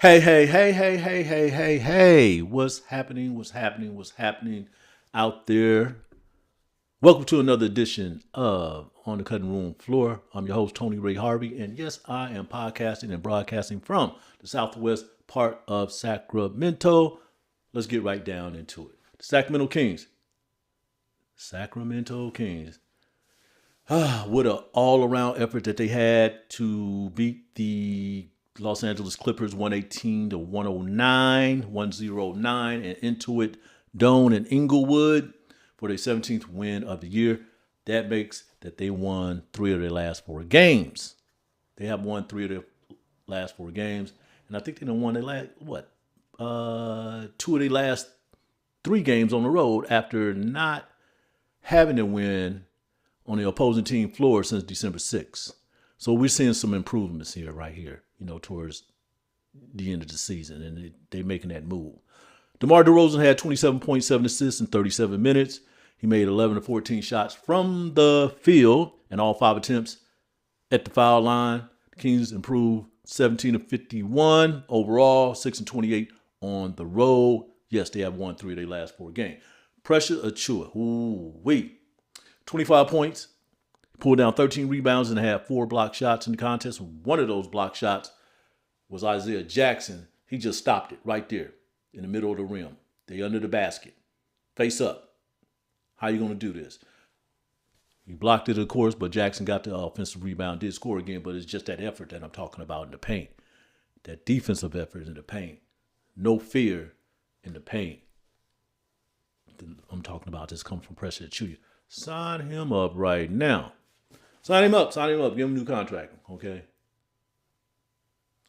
Hey, hey, hey, hey, hey, hey, hey, hey. What's happening? What's happening? What's happening out there? Welcome to another edition of On the Cutting Room Floor. I'm your host, Tony Ray Harvey. And yes, I am podcasting and broadcasting from the southwest part of Sacramento. Let's get right down into it. The Sacramento Kings. Sacramento Kings. What an all-around effort that they had to beat the Los Angeles Clippers 118 to 109, 109, and Intuit Dome in Inglewood for their 17th win of the year. That makes that they won 3 of their last 4 games. They have won 3 of their last 4 games, and I think they done won their last 2 of their last 3 games on the road after not having to win on the opposing team floor since December 6th. So we're seeing some improvements here, right here, towards the end of the season, and they're making that move. DeMar DeRozan had 27.7 assists in 37 minutes. He made 11 to 14 shots from the field and all 5 attempts at the foul line. The Kings improved 17 to 51 overall, 6 and 28 on the road. Yes, they have won 3 of their last 4 games. Pressure Achiuwa. Ooh-wee. 25 points, pulled down 13 rebounds, and had 4 block shots in the contest. One of those block shots was Isaiah Jackson. He just stopped it right there in the middle of the rim. They under the basket. Face up. How you going to do this? He blocked it, of course, but Jackson got the offensive rebound, did score again, but it's just that effort that I'm talking about in the paint. That defensive effort in the paint. No fear in the paint. I'm talking about this comes from Pressure Achiuwa. Sign him up right now. Sign him up. Give him a new contract, okay?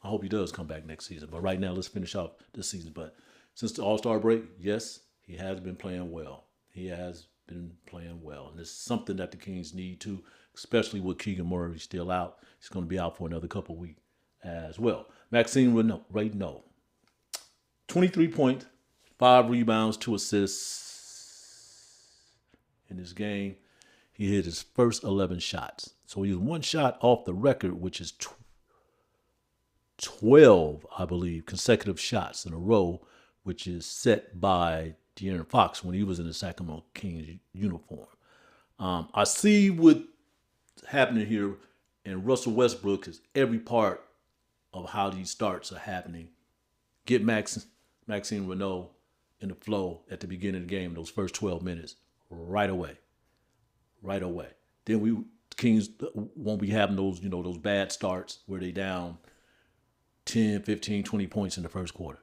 I hope he does come back next season. But right now, let's finish off this season. But since the All-Star break, yes, he has been playing well. And it's something that the Kings need to, especially with Keegan Murray still out. He's going to be out for another couple of weeks as well. Maxime Raynaud, 23 points, 5 rebounds, 2 assists. In this game, he hit his first 11 shots. So he was 1 shot off the record, which is 12, I believe, consecutive shots in a row, which is set by De'Aaron Fox when he was in the Sacramento Kings uniform. I see what's happening here, and Russell Westbrook is every part of how these starts are happening. Get Maxime Raynaud in the flow at the beginning of the game, those first 12 minutes. Right away. Then Kings won't be having those, those bad starts where they down 10, 15, 20 points in the first quarter.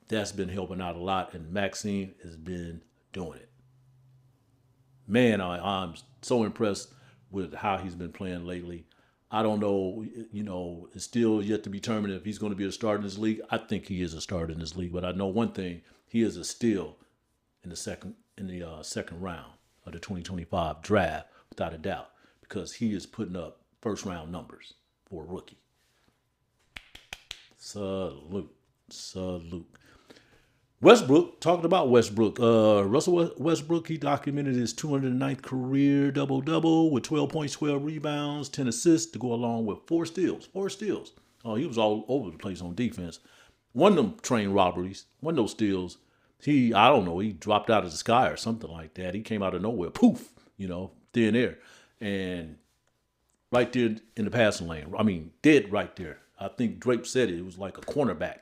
That's been helping out a lot, and Maxime has been doing it. Man, I'm so impressed with how he's been playing lately. I don't know, it's still yet to be determined if he's going to be a starter in this league. I think he is a starter in this league, but I know one thing: he is a steal in the second round of the 2025 draft, without a doubt, because he is putting up first round numbers for a rookie. Salute. Westbrook, talking about Westbrook. Russell Westbrook, he documented his 209th career double-double with 12 points, 12 rebounds, 10 assists to go along with 4 steals. Oh, he was all over the place on defense. One of them train robberies, one of those steals, he dropped out of the sky or something like that. He came out of nowhere, poof, thin air. And right there in the passing lane, dead right there. I think Drake said it was like a cornerback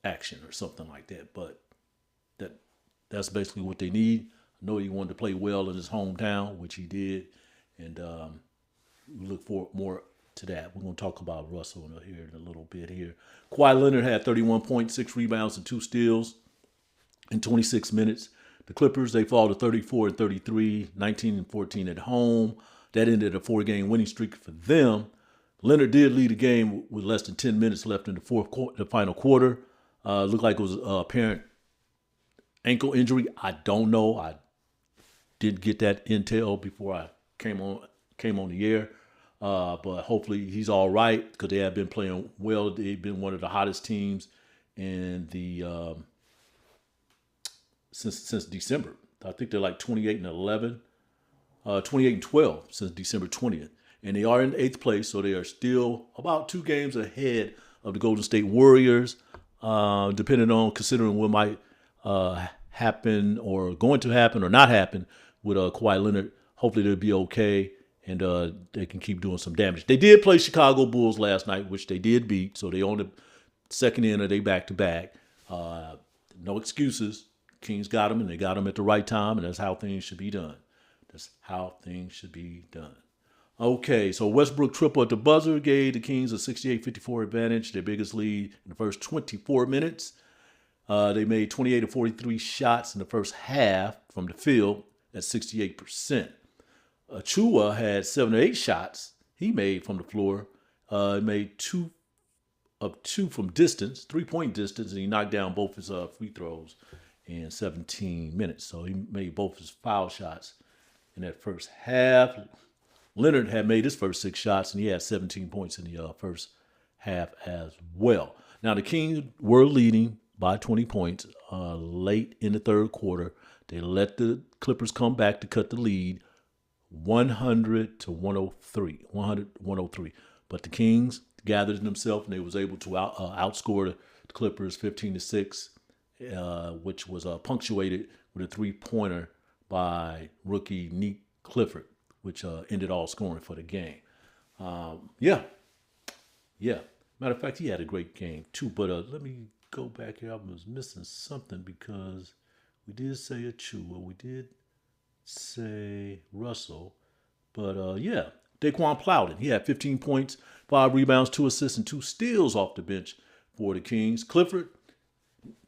action or something like that. But that's basically what they need. I know he wanted to play well in his hometown, which he did. And we look forward more to that. We're going to talk about Russell here in a little bit here. Kawhi Leonard had 31 points, 6 rebounds, and 2 steals in 26 minutes. The Clippers, they fall to 34 and 33, 19 and 14 at home. That ended a 4-game winning streak for them. Leonard did lead the game with less than 10 minutes left in the final quarter. Looked like it was apparent ankle injury. I don't know. I didn't get that intel before I came on the air. But hopefully he's all right, because they have been playing well. They've been one of the hottest teams in the since December. I think they're like 28 and 11, 28 and 12 since December 20th. and they are in 8th place, so they are still about 2 games ahead of the Golden State Warriors, depending on considering what might happen or going to happen or not happen with Kawhi Leonard. Hopefully they'll be okay and they can keep doing some damage. They did play Chicago Bulls last night, which they did beat, so they on the second end of their back-to-back. No excuses. Kings got them, and they got them at the right time, and that's how things should be done. That's how things should be done. Okay, so Westbrook triple at the buzzer gave the Kings a 68-54 advantage, their biggest lead in the first 24 minutes. They made 28 of 43 shots in the first half from the field at 68%. Achiuwa had 7 or 8 shots he made from the floor. He made 2 of 2 from distance, 3-point distance, and he knocked down both his free throws in 17 minutes. So he made both his foul shots in that first half. Leonard had made his first 6 shots, and he had 17 points in the first half as well. Now, the Kings were leading by 20 points late in the third quarter. They let the Clippers come back to cut the lead 100-103. But the Kings gathered themselves, and they was able to outscore the Clippers 15-6, which was punctuated with a 3-pointer by rookie Nick Clifford, which ended all scoring for the game. Yeah. Matter of fact, he had a great game too. But let me go back here. I was missing something because we did say Achiuwa, we did say Russell, but Daquan Plowden. He had 15 points, 5 rebounds, 2 assists, and 2 steals off the bench for the Kings.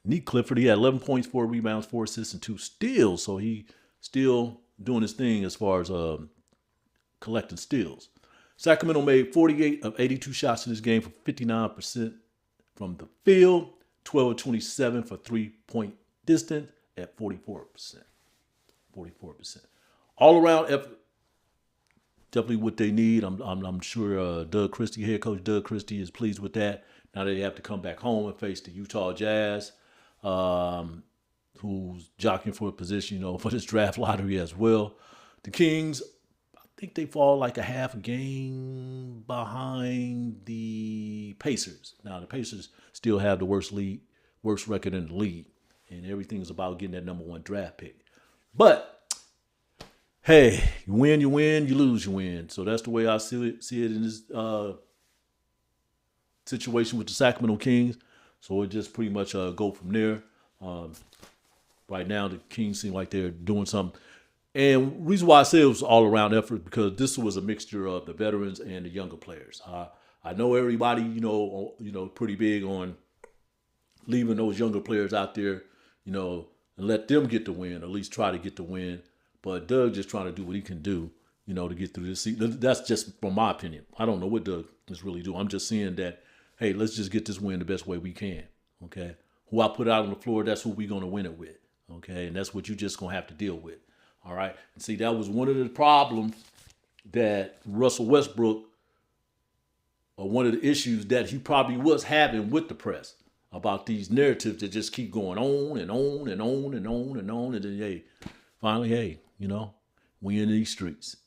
Nick Clifford, he had 11 points, 4 rebounds, 4 assists, and 2 steals. So he still doing his thing as far as collecting steals. Sacramento made 48 of 82 shots in this game for 59% from the field, 12 of 27 for 3-point distance at 44%. 44%. All around effort, definitely what they need. I'm sure head coach Doug Christie is pleased with that. Now they have to come back home and face the Utah Jazz, who's jockeying for a position, for this draft lottery as well. The Kings, I think they fall like a half a game behind the Pacers. Now the Pacers still have the worst record in the league, and everything is about getting that number 1 draft pick. But hey, you win, you lose, you win. So that's the way I see it in this situation with the Sacramento Kings. So it just pretty much go from there. Right now, the Kings seem like they're doing something. And the reason why I say it was all around effort because this was a mixture of the veterans and the younger players. I know everybody, pretty big on leaving those younger players out there, and let them get the win, or at least try to get the win. But Doug just trying to do what he can do, to get through this season. That's just from my opinion. I don't know what Doug is really doing. I'm just seeing that, hey, let's just get this win the best way we can, okay? Who I put out on the floor, that's who we're going to win it with, okay? And that's what you're just going to have to deal with, all right? And see, that was one of the problems that Russell Westbrook, or one of the issues that he probably was having with the press about these narratives that just keep going on and on and on and on and on. And then, hey, finally, we in these streets.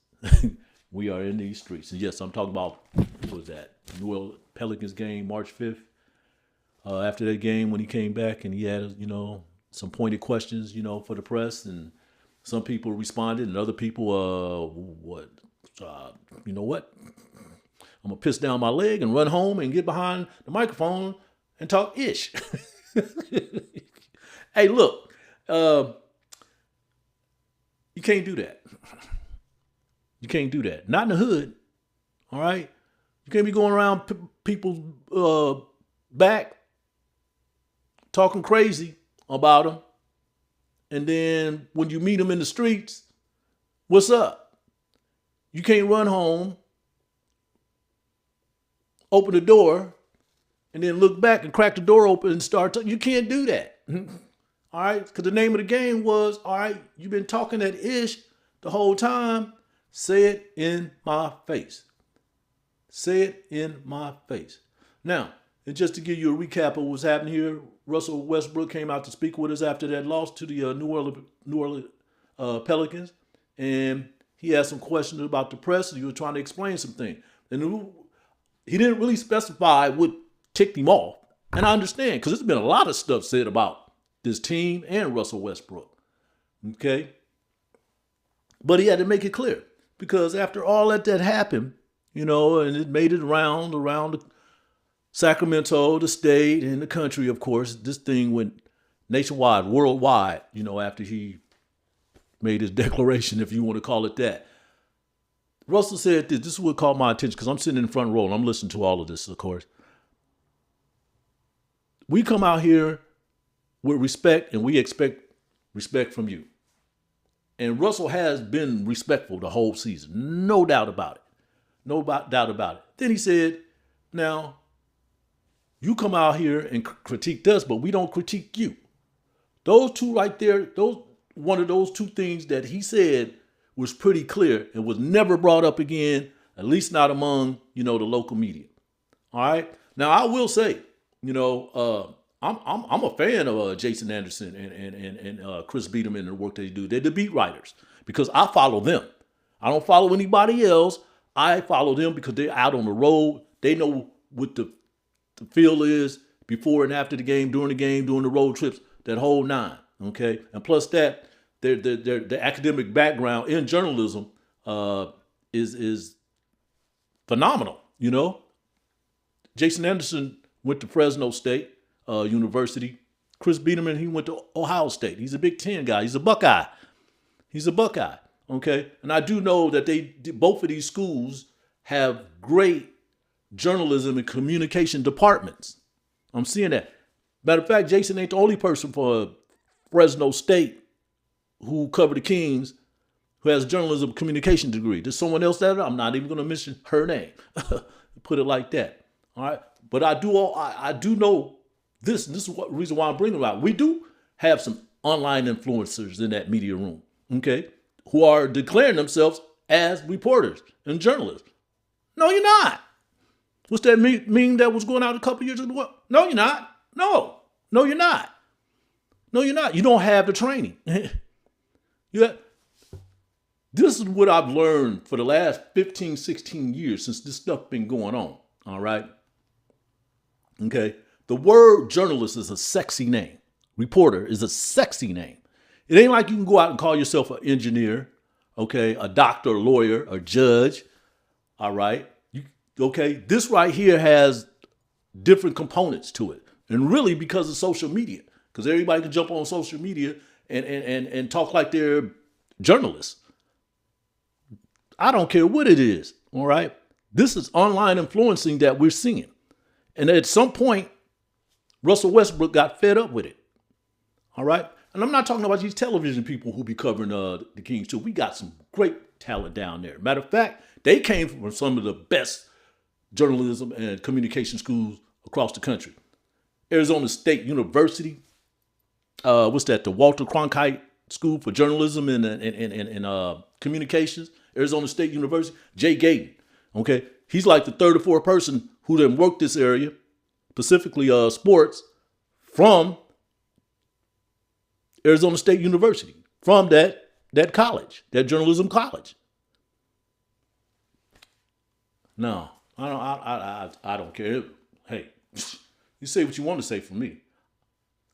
We are in these streets. And yes, I'm talking about, what was that? New Orleans Pelicans game, March 5th. After that game, when he came back and he had, some pointed questions, for the press, and some people responded, and other people, you know what? I'm going to piss down my leg and run home and get behind the microphone and talk ish. Hey, look, you can't do that. You can't do that. Not in the hood, all right? You can't be going around people's back talking crazy about them. And then when you meet them in the streets, what's up? You can't run home, open the door, and then look back and crack the door open and start talking. You can't do that. All right? Because the name of the game was, all right, you've been talking that ish the whole time. Say it in my face. Say it in my face. Now, and just to give you a recap of what's happening here, Russell Westbrook came out to speak with us after that loss to the New Orleans Pelicans. And he had some questions about the press, and he was trying to explain some things. And he didn't really specify what ticked him off. And I understand, because there's been a lot of stuff said about this team and Russell Westbrook. Okay? But he had to make it clear. Because after all that happened, and it made it around Sacramento, the state, and the country, of course, this thing went nationwide, worldwide, after he made his declaration, if you want to call it that. Russell said this is what caught my attention, because I'm sitting in the front row and I'm listening to all of this, of course. We come out here with respect, and we expect respect from you. And Russell has been respectful the whole season. No doubt about it. No doubt about it. Then he said, now, you come out here and critique us, but we don't critique you. Those two right there, one of those two things that he said was pretty clear and was never brought up again, at least not among, the local media. All right. Now, I will say, I'm a fan of Jason Anderson and Chris Biederman and the work they do. They're the beat writers because I follow them. I don't follow anybody else. I follow them because they're out on the road. They know what the feel is before and after the game, during the road trips, that whole nine. Okay, and plus that, their academic background in journalism is phenomenal. Jason Anderson went to Fresno State University. Chris Biederman, he went to Ohio State. He's a Big Ten guy. He's a Buckeye. Okay, and I do know that both of these schools have great journalism and communication departments. I'm seeing that. Matter of fact, Jason ain't the only person for Fresno State who covered the Kings who has a journalism communication degree. There's someone else that I'm not even going to mention her name. Put it like that. All right. But I do know this, and this is the reason why I'm bringing it out. We do have some online influencers in that media room, okay, who are declaring themselves as reporters and journalists. No, you're not. What's that meme that was going out a couple years ago? No, you're not. No, you're not. No, you're not. You don't have the training. This is what I've learned for the last 15, 16 years since this stuff been going on. All right. Okay. The word journalist is a sexy name. Reporter is a sexy name. It ain't like you can go out and call yourself an engineer, okay, a doctor, a lawyer, a judge. All right. Okay. This right here has different components to it. And really because of social media, because everybody can jump on social media and talk like they're journalists. I don't care what it is. All right. This is online influencing that we're seeing. And at some point, Russell Westbrook got fed up with it. All right. And I'm not talking about these television people who be covering the Kings too. We got some great talent down there. Matter of fact, they came from some of the best journalism and communication schools across the country. Arizona State University. The Walter Cronkite School for Journalism and Communications. Arizona State University. Jay Gayden. Okay. He's like the third or fourth person who done worked this area, specifically sports, from Arizona State University, from that college, that journalism college. No, I don't care. Hey, you say what you want to say from me.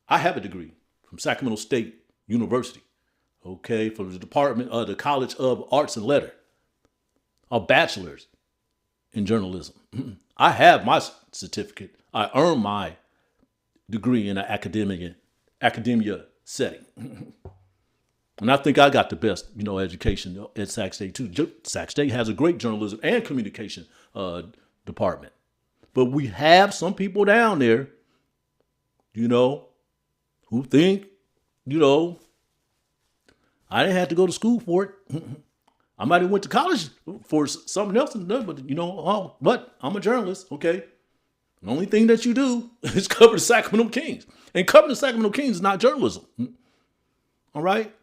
I have a degree from Sacramento State University, okay, from the Department of the College of Arts and Letters, a bachelor's in journalism. I have my certificate. I earned my degree in an academia setting. And I think I got the best, education at Sac State too. Sac State has a great journalism and communication department. But we have some people down there, who think, I didn't have to go to school for it. I might have went to college for something else, but but I'm a journalist, okay? The only thing that you do is cover the Sacramento Kings. And covering the Sacramento Kings is not journalism. All right?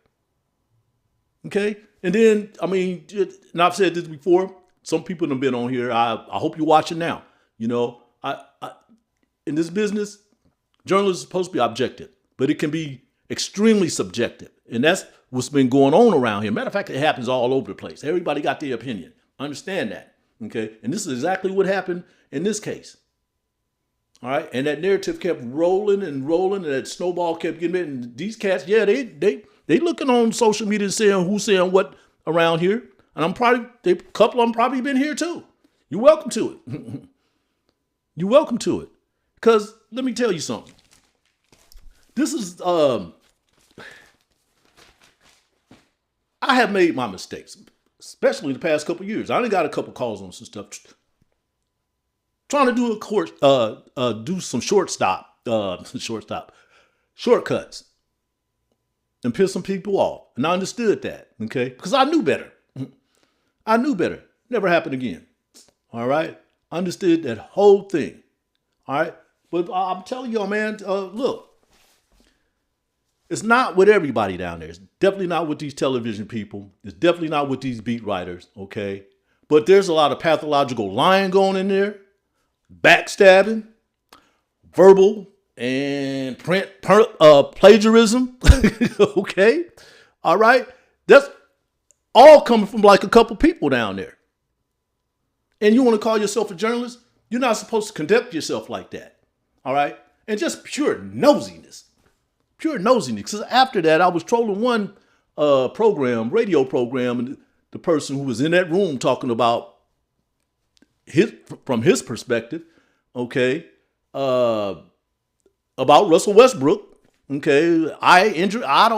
Okay? And then, and I've said this before, some people have been on here. I hope you're watching now. I in this business, journalism is supposed to be objective, but it can be extremely subjective. And that's what's been going on around here. Matter of fact, it happens all over the place. Everybody got their opinion. Understand that. Okay. And this is exactly what happened in this case. All right. And that narrative kept rolling and rolling, and that snowball kept getting it. And these cats, yeah, they looking on social media and saying who's saying what around here. And a couple of them probably been here too. You're welcome to it. You're welcome to it. Because let me tell you something. This is, I have made my mistakes, especially the past couple of years. I done got a couple calls on some stuff. Trying to do do some shortcuts and piss some people off. And I understood that, okay? Because I knew better. I knew better. Never happened again. All right? Understood that whole thing. All right? But I'm telling y'all, man, look. It's not with everybody down there. It's definitely not with these television people. It's definitely not with these beat writers, okay? But there's a lot of pathological lying going in there, backstabbing, verbal, and print plagiarism, okay? All right? That's all coming from like a couple people down there. And you want to call yourself a journalist? You're not supposed to conduct yourself like that, all right? And just pure nosiness. Pure nosiness. Because after that, I was trolling one radio program, and the person who was in that room talking about from his perspective, okay, about Russell Westbrook, okay,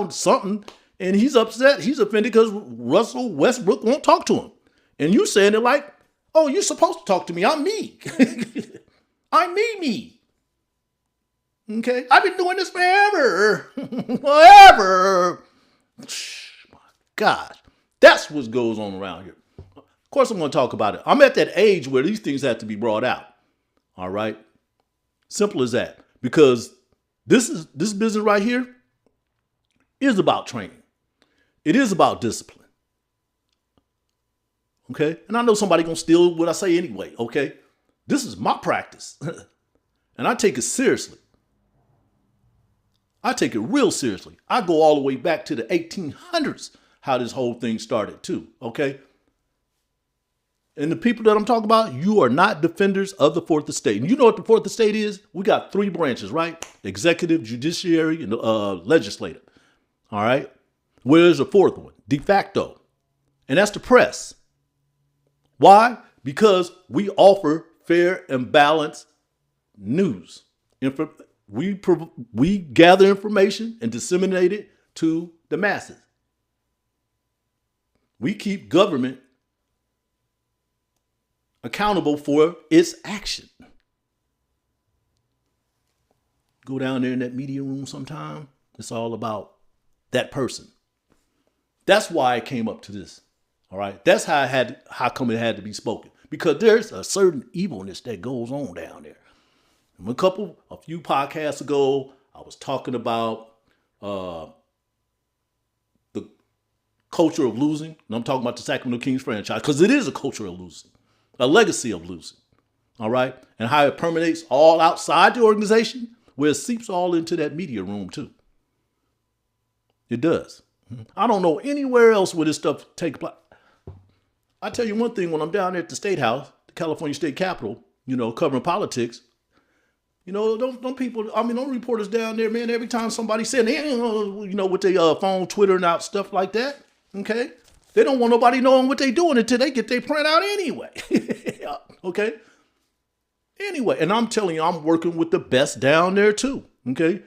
something, and he's upset, he's offended because Russell Westbrook won't talk to him. And you saying it like, oh, you're supposed to talk to me. I'm me. I'm me. Okay, I've been doing this forever. Forever. My gosh. That's what goes on around here. Of course, I'm going to talk about it. I'm at that age where these things have to be brought out. All right. Simple as that. Because this business right here is about training. It is about discipline. Okay. And I know somebody going to steal what I say anyway. Okay. This is my practice. And I take it seriously. I take it real seriously. I go all the way back to the 1800s, how this whole thing started too, okay? And the people that I'm talking about, you are not defenders of the fourth estate. And you know what the fourth estate is? We got three branches, right? Executive, judiciary, and legislative, all right? Where's the fourth one? De facto. And that's the press. Why? Because we offer fair and balanced news. We gather information and disseminate it to the masses. We keep government accountable for its action. Go down there in that media room sometime. It's all about that person. That's why I came up to this. All right. That's how come it had to be spoken. Because there's a certain evilness that goes on down there. A few podcasts ago, I was talking about the culture of losing. And I'm talking about the Sacramento Kings franchise, because it is a culture of losing, a legacy of losing. All right. And how it permeates all outside the organization, where it seeps all into that media room too. It does. I don't know anywhere else where this stuff takes place. I tell you one thing, when I'm down there at the State House, the California State Capitol, covering politics, don't reporters down there, man, every time somebody said, with their phone, Twitter and out stuff like that, okay? They don't want nobody knowing what they're doing until they get their print out anyway, okay? Anyway, and I'm telling you, I'm working with the best down there too, okay?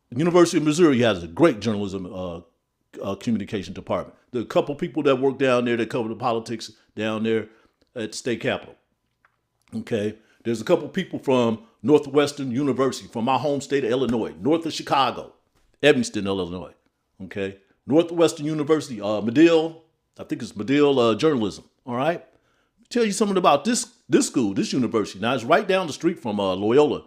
The University of Missouri has a great journalism communication department. There are a couple people that work down there that cover the politics down there at the state capitol, okay? There's a couple people from Northwestern University, from my home state of Illinois, north of Chicago, Evanston, Illinois. Okay. Northwestern University, Medill, I think it's Medill Journalism. All right. Tell you something about this school, this university. Now, it's right down the street from Loyola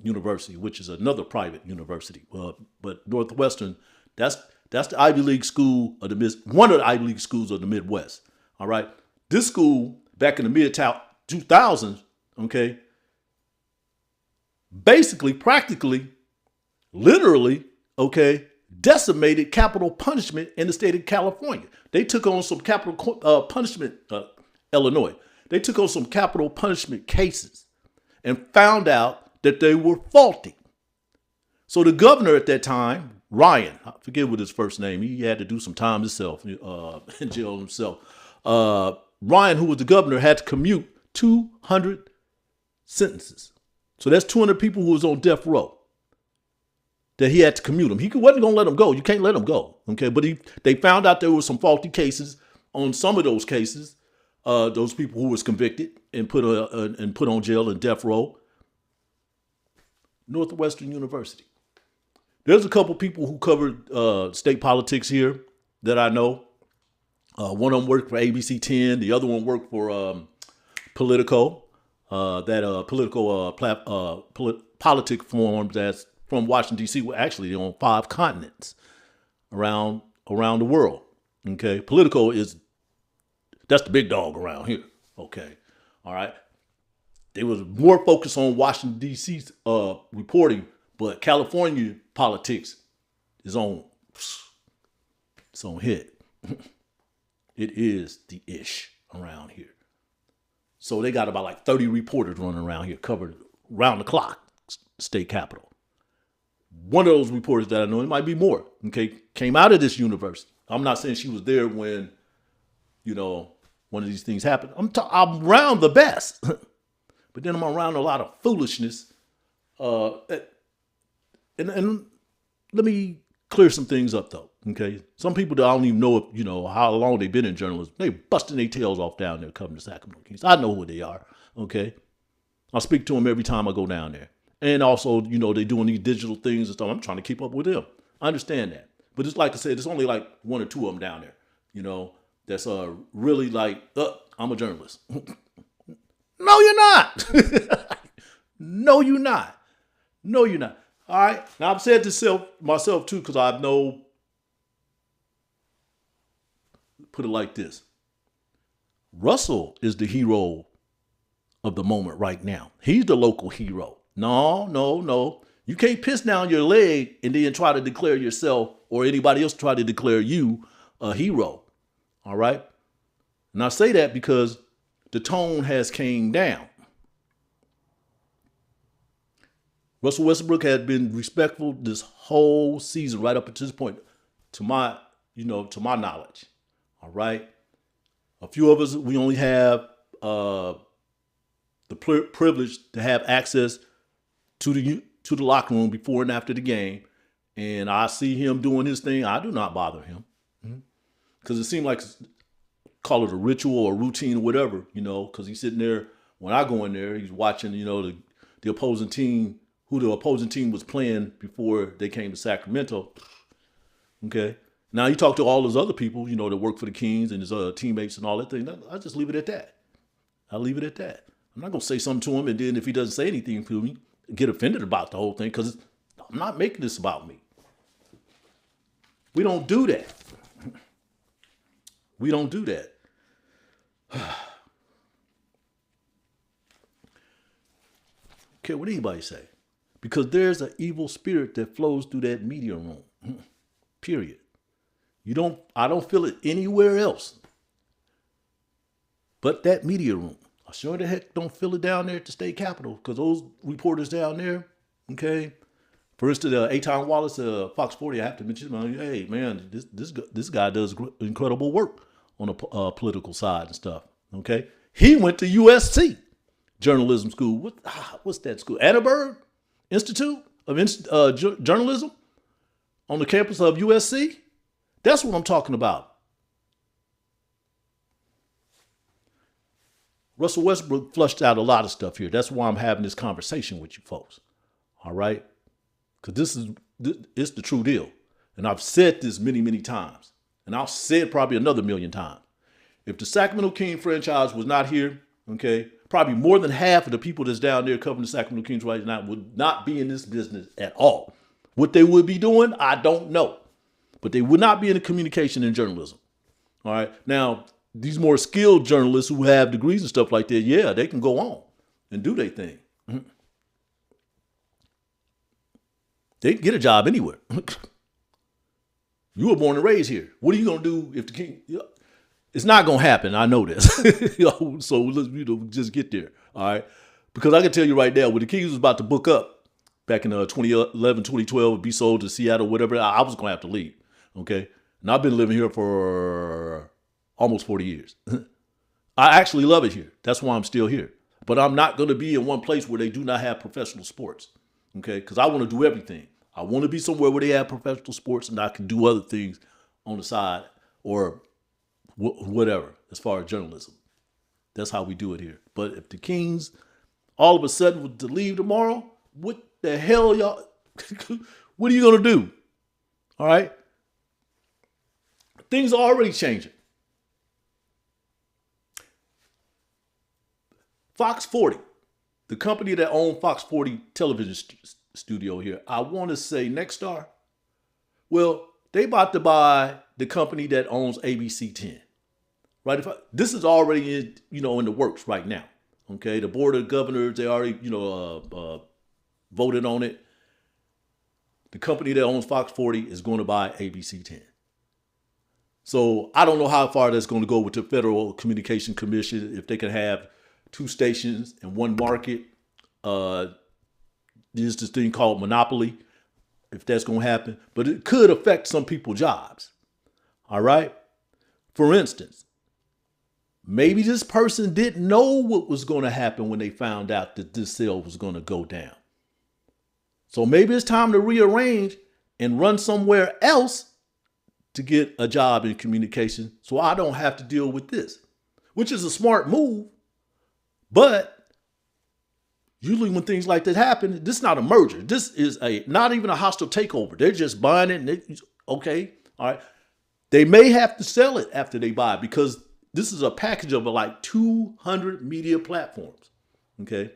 University, which is another private university. But Northwestern, that's the Ivy League school of one of the Ivy League schools of the Midwest. All right. This school, back in the mid-2000s, okay, basically, practically, literally, okay, decimated capital punishment in the state of California. They took on some capital punishment, Illinois. They took on some capital punishment cases and found out that they were faulty. So the governor at that time, Ryan, I forget what his first name, he had to do some time himself, in jail himself. Ryan, who was the governor, had to commute 200 sentences. So that's 200 people who was on death row that he had to commute them. He wasn't going to let them go. You can't let them go. Okay. But they found out there were some faulty cases on some of those cases. Those people who was convicted and put on jail and death row. Northwestern University. There's a couple people who covered state politics here that I know. One of them worked for ABC 10. The other one worked for Politico, politic forum that's from Washington, D.C. We're actually on 5 continents around the world. Okay. Politico that's the big dog around here. Okay. All right. They was more focused on Washington, D.C.'s reporting, but California politics is on hit. It is the ish around here. So they got about like 30 reporters running around here, covered round the clock, state capitol. One of those reporters that I know, it might be more, okay, came out of this university. I'm not saying she was there when, one of these things happened. I'm around the best, but then I'm around a lot of foolishness. And let me clear some things up though, okay? Some people that I don't even know if, how long they've been in journalism. They busting their tails off down there covering the Sacramento Kings. I know who they are, okay? I speak to them every time I go down there. And also, they're doing these digital things and stuff. I'm trying to keep up with them. I understand that. But it's like I said, there's only like 1 or 2 of them down there, that's really like, I'm a journalist. No, you're not. No, you're not. No, you're not. All right. Now, I've said this myself too, because I know, put it like this. Russell is the hero of the moment right now. He's the local hero. No. You can't piss down your leg and then try to declare yourself or anybody else try to declare you a hero. All right. And I say that because the tone has came down. Russell Westbrook had been respectful this whole season right up until this point, to my knowledge. All right. A few of us, we only have the privilege to have access to the locker room before and after the game. And I see him doing his thing. I do not bother him. Because it seemed like, call it a ritual or routine or whatever, because he's sitting there. When I go in there, he's watching, the opposing team, who the opposing team was playing before they came to Sacramento. Okay. Now you talk to all those other people, that work for the Kings and his teammates and all that thing. I just leave it at that. I'll leave it at that. I'm not going to say something to him, and then if he doesn't say anything to me, get offended about the whole thing, because I'm not making this about me. We don't do that. We don't do that. Care what anybody say. Because there's an evil spirit that flows through that media room. Period. I don't feel it anywhere else but that media room. I sure the heck don't feel it down there at the state capitol, because those reporters down there, okay. For instance, Aton Wallace, Fox 40, I have to mention, hey man, this guy does incredible work on the political side and stuff. Okay, he went to USC journalism school. What's that school? Annenberg Institute of Journalism on the campus of USC. That's what I'm talking about. Russell Westbrook flushed out a lot of stuff here. That's why I'm having this conversation with you folks. All right? Because it's the true deal. And I've said this many, many times. And I'll say it probably another million times. If the Sacramento King franchise was not here, okay, probably more than half of the people that's down there covering the Sacramento Kings right now would not be in this business at all. What they would be doing, I don't know. But they would not be in the communication and journalism. All right? Now, these more skilled journalists who have degrees and stuff like that, yeah, they can go on and do their thing. They can get a job anywhere. You were born and raised here. What are you going to do if the King? It's not going to happen. I know this. So let's just get there. All right. Because I can tell you right now, when the Kings was about to book up back in 2011, 2012, be sold to Seattle, whatever, I was going to have to leave. Okay. And I've been living here for almost 40 years. I actually love it here. That's why I'm still here. But I'm not going to be in one place where they do not have professional sports. Okay. Because I want to do everything. I want to be somewhere where they have professional sports and I can do other things on the side or whatever as far as journalism. That's how we do it here. But if the Kings all of a sudden were to leave tomorrow, what the hell, y'all? What are you going to do? All right? Things are already changing. Fox 40, the company that owned Fox 40 television studio here, I want to say Nexstar. Well, they about to buy the company that owns ABC 10. Right? This is already in the works right now. Okay, the board of governors, they already voted on it. The company that owns Fox 40 is going to buy ABC 10. So I don't know how far that's going to go with the Federal Communication Commission if they can have two stations in one market. There's this thing called monopoly, if that's going to happen. But it could affect some people's jobs. All right? For instance, maybe this person didn't know what was going to happen when they found out that this sale was going to go down. So maybe it's time to rearrange and run somewhere else to get a job in communication so I don't have to deal with this, which is a smart move. But usually when things like that happen, this is not a merger. This is not even a hostile takeover. They're just buying it. Okay. All right. They may have to sell it after they buy it because this is a package of like 200 media platforms. Okay.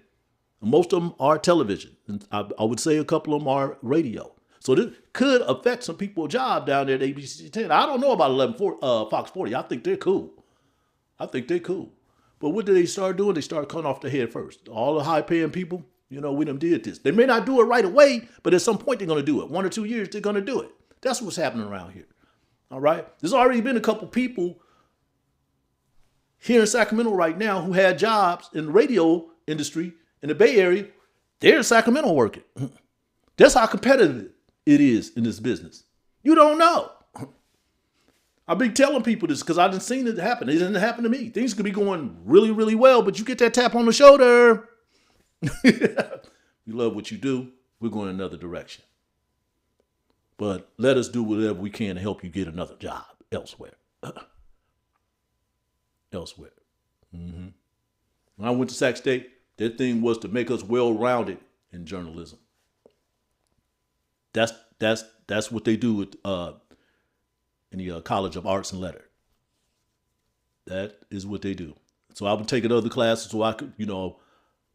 And most of them are television. And I would say a couple of them are radio. So this could affect some people's job down there at ABC 10. I don't know about Fox 40. I think they're cool. But what did they start doing? They started cutting off the head first. All the high-paying people, we done did this. They may not do it right away, but at some point they're going to do it. 1 or 2 years, they're going to do it. That's what's happening around here. All right? There's already been a couple people here in Sacramento right now who had jobs in the radio industry in the Bay Area. They're in Sacramento working. That's how competitive it is in this business. You don't know. I've been telling people this because I didn't seen it happen. It didn't happen to me. Things could be going really, really well, but you get that tap on the shoulder. You love what you do. We're going another direction. But let us do whatever we can to help you get another job elsewhere. When I went to Sac State, their thing was to make us well-rounded in journalism. That's what they do in the College of Arts and Letters. That is what they do. So I would take other classes so I could,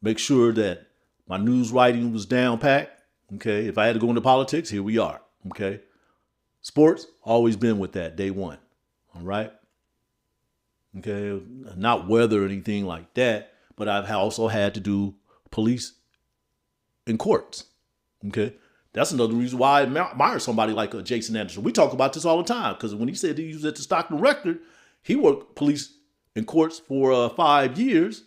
make sure that my news writing was down packed. Okay. If I had to go into politics, here we are. Okay. Sports, always been with that day one. All right. Okay. Not weather or anything like that, but I've also had to do police and courts. Okay. That's another reason why I admire somebody like Jason Anderson. We talk about this all the time because when he said he was at the Stockton Record, he worked police in courts for 5 years.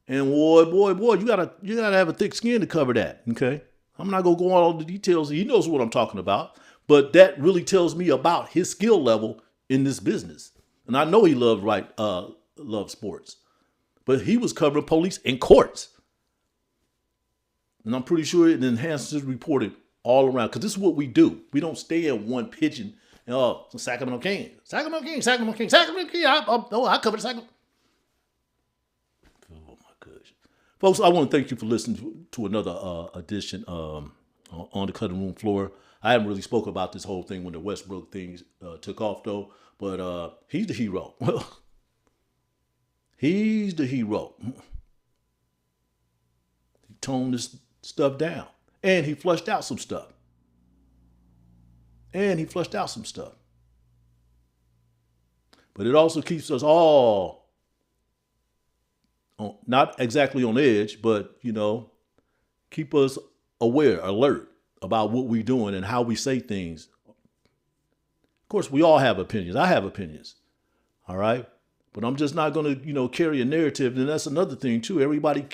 And boy, you gotta have a thick skin to cover that. Okay, I'm not gonna go on all the details. He knows what I'm talking about, but that really tells me about his skill level in this business. And I know he loved sports, but he was covering police in courts, and I'm pretty sure it enhances his reporting all around, because this is what we do. We don't stay in one pigeon. Sacramento Kings. I covered Sacramento. Oh my gosh, folks! I want to thank you for listening to another edition on the cutting room floor. I haven't really spoke about this whole thing when the Westbrook things took off though, but he's the hero. He's the hero. He toned this stuff down. And he flushed out some stuff. But it also keeps us all, not exactly on edge, but, keep us aware, alert about what we're doing and how we say things course, we all have opinions. I have opinions. All right. But I'm just not going to, carry a narrative. And that's another thing, too. Everybody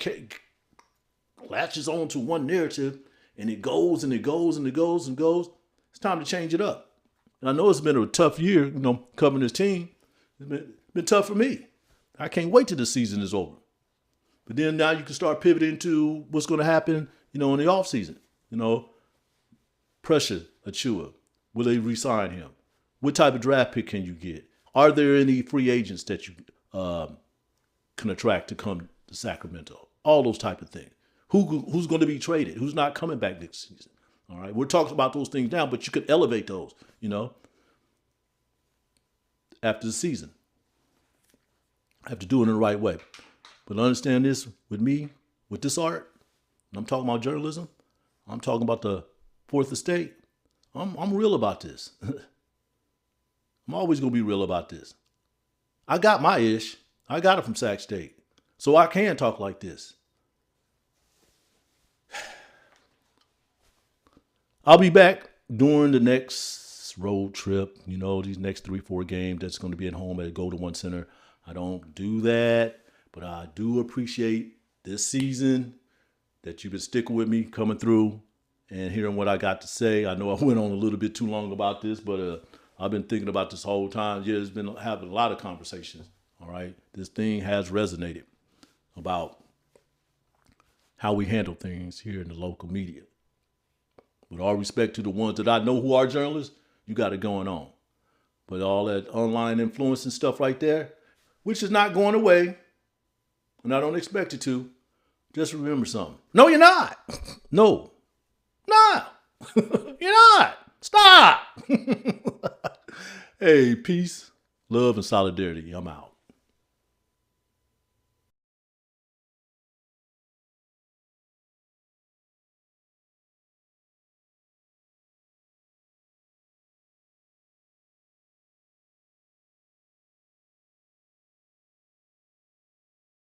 latches on to one narrative and it goes and it goes and it goes and goes. It's time to change it up. And I know it's been a tough year, covering this team. It's been tough for me. I can't wait till the season is over. But then now you can start pivoting to what's going to happen, in the offseason. Pressure, Achiuwa. Will they re-sign him? What type of draft pick can you get? Are there any free agents that you can attract to come to Sacramento? All those type of things. Who's going to be traded? Who's not coming back next season? All right, we're talking about those things now, but you could elevate those, after the season. I have to do it in the right way. But understand this, with me, with this art, and I'm talking about journalism, I'm talking about the Fourth Estate, I'm real about this. I'm always going to be real about this. I got my ish. I got it from Sac State. So I can talk like this. I'll be back during the next road trip, these next 3-4 games that's going to be at home at Golden One Center. I don't do that, but I do appreciate this season that you've been sticking with me, coming through and hearing what I got to say. I know I went on a little bit too long about this, but I've been thinking about this whole time. Yeah, it's been having a lot of conversations, all right? This thing has resonated about how we handle things here in the local media. With all respect to the ones that I know who are journalists, you got it going on. But all that online influence and stuff right there, which is not going away, and I don't expect it to, just remember something. No, you're not. No. Nah. You're not. Stop. Hey, peace, love, and solidarity. I'm out.